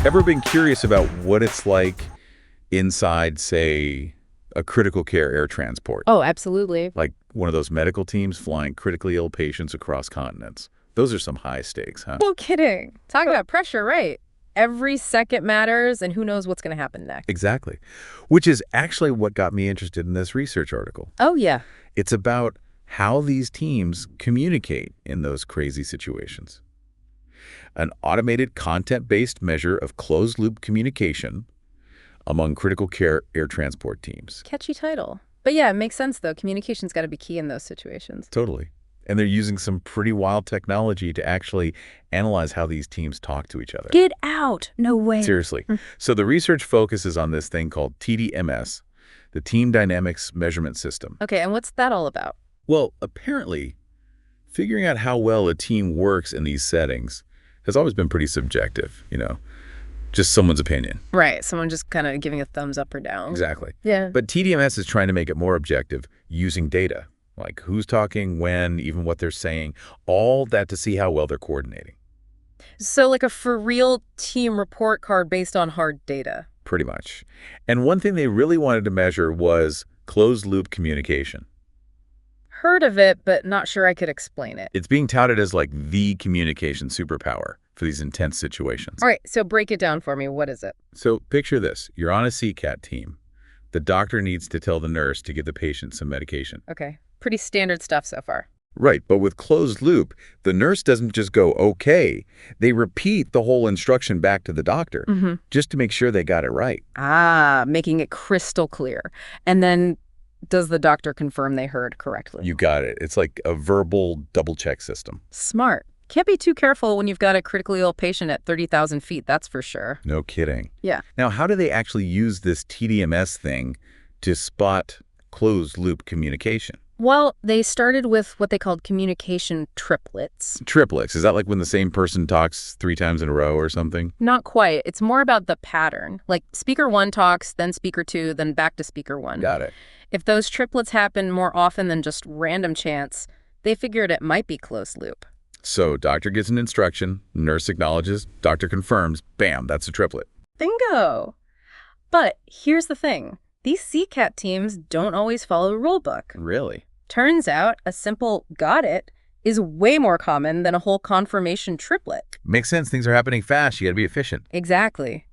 Ever been curious about what it's like inside, say, a critical care air transport? Oh, absolutely. Like one of those medical teams flying critically ill patients across continents. Those are some high stakes, huh? No kidding. Talk about pressure, right? Every second matters, and who knows what's going to happen next. Exactly. Which is actually what got me interested in this research article. Oh, yeah. It's about how these teams communicate in those crazy situations. An automated content-based measure of closed-loop communication among critical care air transport teams. Catchy title. But yeah, it makes sense, though. Communication's got to be key in those situations. Totally. And they're using some pretty wild technology to actually analyze how these teams talk to each other. Get out. No way. Seriously. So the research focuses on this thing called TDMS, the Team Dynamics Measurement System. Okay, and what's that all about? Well, apparently, figuring out how well a team works in these settings has always been pretty subjective, just someone's opinion. Right, someone just kind of giving a thumbs up or down. Exactly. Yeah. But TDMS is trying to make it more objective using data, like who's talking, when, even what they're saying, all that to see how well they're coordinating. So like a for-real team report card based on hard data. Pretty much. And one thing they really wanted to measure was closed-loop communication. Heard of it, but not sure I could explain it. It's being touted as like the communication superpower for these intense situations. All right, so break it down for me. What is it? So picture this. You're on a CCAT team. The doctor needs to tell the nurse to give the patient some medication. Okay, pretty standard stuff so far. Right, but with closed loop, the nurse doesn't just go, okay. They repeat the whole instruction back to the doctor just to make sure they got it right. Ah, making it crystal clear. And then does the doctor confirm they heard correctly? You got it. It's like a verbal double-check system. Smart. Can't be too careful when you've got a critically ill patient at 30,000 feet, that's for sure. No kidding. Yeah. Now, how do they actually use this TDMS thing to spot closed-loop communication? Well, they started with what they called communication triplets. Triplets. Is that like when the same person talks 3 times in a row or something? Not quite. It's more about the pattern. Like speaker 1 talks, then speaker 2, then back to speaker 1. Got it. If those triplets happen more often than just random chance, they figured it might be closed loop. So doctor gets an instruction, nurse acknowledges, doctor confirms, bam, that's a triplet. Bingo! But here's the thing. These CCAT teams don't always follow a rule book. Really? Turns out a simple got it is way more common than a whole confirmation triplet. Makes sense. Things are happening fast. You got to be efficient. Exactly.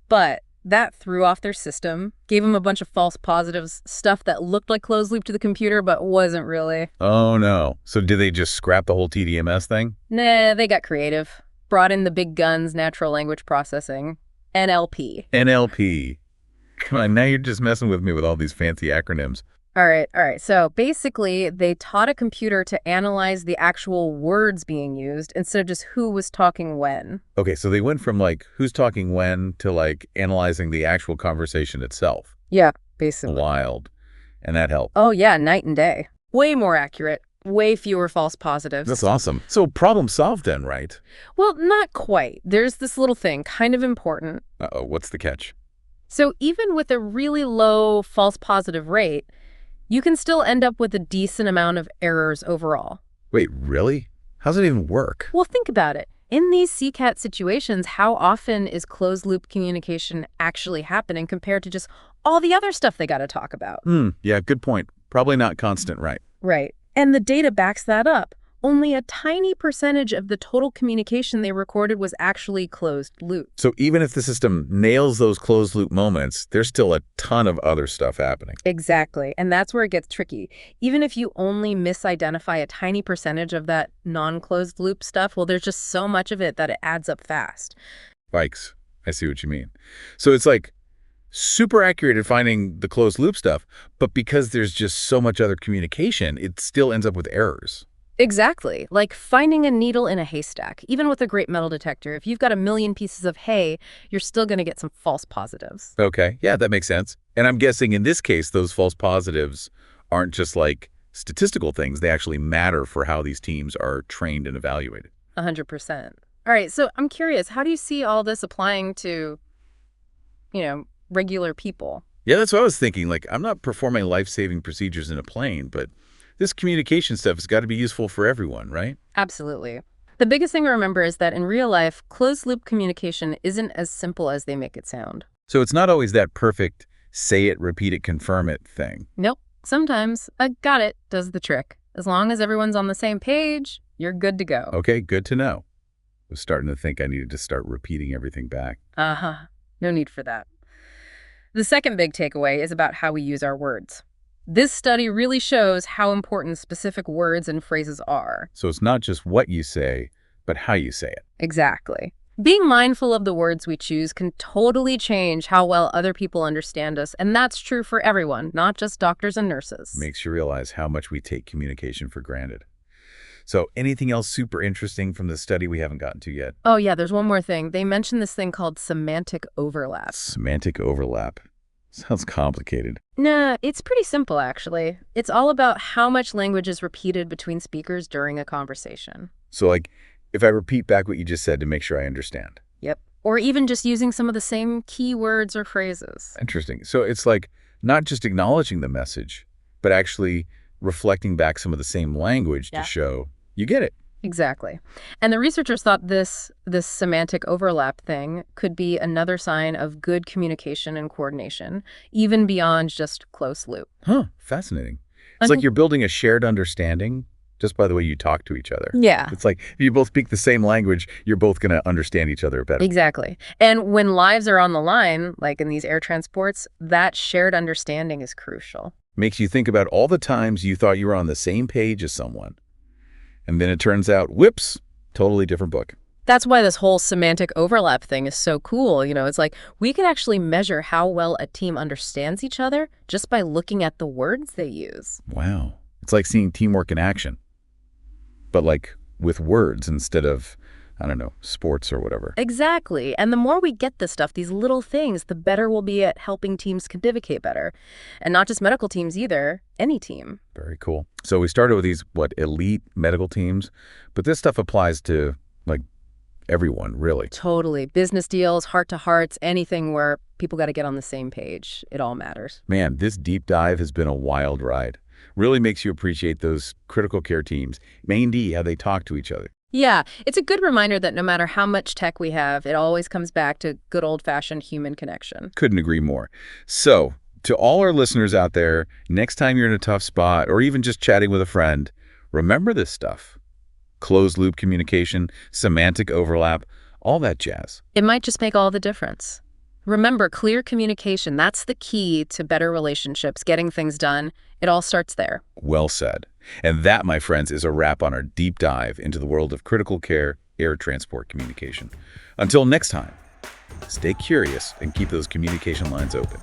But that threw off their system, gave them a bunch of false positives, stuff that looked like closed loop to the computer but wasn't really. Oh, no. So did they just scrap the whole TDMS thing? Nah, they got creative. Brought in the big guns, natural language processing. NLP. NLP. Come on, now you're just messing with me with all these fancy acronyms. All right. So basically, they taught a computer to analyze the actual words being used instead of just who was talking when. Okay, so they went from like who's talking when to like analyzing the actual conversation itself. Yeah, basically. Wild. And that helped. Oh, yeah, night and day. Way more accurate. Way fewer false positives. That's awesome. So problem solved then, right? Well, not quite. There's this little thing, kind of important. Uh-oh, what's the catch? So even with a really low false positive rate, you can still end up with a decent amount of errors overall. Wait, really? How's it even work? Well, think about it. In these CCAT situations, how often is closed-loop communication actually happening compared to just all the other stuff they got to talk about? Yeah, good point. Probably not constant, right? Right. And the data backs that up. Only a tiny percentage of the total communication they recorded was actually closed loop. So even if the system nails those closed loop moments, there's still a ton of other stuff happening. Exactly. And that's where it gets tricky. Even if you only misidentify a tiny percentage of that non-closed loop stuff, well, there's just so much of it that it adds up fast. Yikes. I see what you mean. So it's like super accurate at finding the closed loop stuff, but because there's just so much other communication, it still ends up with errors. Exactly. Like finding a needle in a haystack. Even with a great metal detector, if you've got a million pieces of hay, you're still going to get some false positives. Okay. Yeah, that makes sense. And I'm guessing in this case, those false positives aren't just like statistical things. They actually matter for how these teams are trained and evaluated. 100%. All right. So I'm curious, how do you see all this applying to, regular people? Yeah, that's what I was thinking. Like, I'm not performing life-saving procedures in a plane, but this communication stuff has got to be useful for everyone, right? Absolutely. The biggest thing to remember is that in real life, closed-loop communication isn't as simple as they make it sound. So it's not always that perfect say it, repeat it, confirm it thing. Nope. Sometimes a got it does the trick. As long as everyone's on the same page, you're good to go. Okay, good to know. I was starting to think I needed to start repeating everything back. Uh-huh. No need for that. The second big takeaway is about how we use our words. This study really shows how important specific words and phrases are. So it's not just what you say, but how you say it. Exactly. Being mindful of the words we choose can totally change how well other people understand us, and that's true for everyone, not just doctors and nurses. Makes you realize how much we take communication for granted. So anything else super interesting from the study we haven't gotten to yet? Oh yeah, there's one more thing. They mentioned this thing called semantic overlap. Semantic overlap. Sounds complicated. Nah, it's pretty simple, actually. It's all about how much language is repeated between speakers during a conversation. So like, if I repeat back what you just said to make sure I understand. Yep. Or even just using some of the same key words or phrases. Interesting. So it's like not just acknowledging the message, but actually reflecting back some of the same language to show you get it. Exactly. And the researchers thought this semantic overlap thing could be another sign of good communication and coordination, even beyond just close loop. Huh, fascinating. It's like you're building a shared understanding just by the way you talk to each other. Yeah. It's like if you both speak the same language, you're both going to understand each other better. Exactly. And when lives are on the line, like in these air transports, that shared understanding is crucial. Makes you think about all the times you thought you were on the same page as someone. And then it turns out, whoops, totally different book. That's why this whole semantic overlap thing is so cool. You know, it's like we can actually measure how well a team understands each other just by looking at the words they use. Wow. It's like seeing teamwork in action, but like with words instead of, I don't know, sports or whatever. Exactly. And the more we get this stuff, these little things, the better we'll be at helping teams communicate better. And not just medical teams either, any team. Very cool. So we started with these, elite medical teams, but this stuff applies to like everyone, really. Totally. Business deals, heart-to-hearts, anything where people got to get on the same page. It all matters. Man, this deep dive has been a wild ride. Really makes you appreciate those critical care teams, mainly how they talk to each other. Yeah, it's a good reminder that no matter how much tech we have, it always comes back to good old-fashioned human connection. Couldn't agree more. So, to all our listeners out there, next time you're in a tough spot or even just chatting with a friend, remember this stuff. Closed-loop communication, semantic overlap, all that jazz. It might just make all the difference. Remember, clear communication, that's the key to better relationships, getting things done. It all starts there. Well said. And that, my friends, is a wrap on our deep dive into the world of critical care air transport communication. Until next time, stay curious and keep those communication lines open.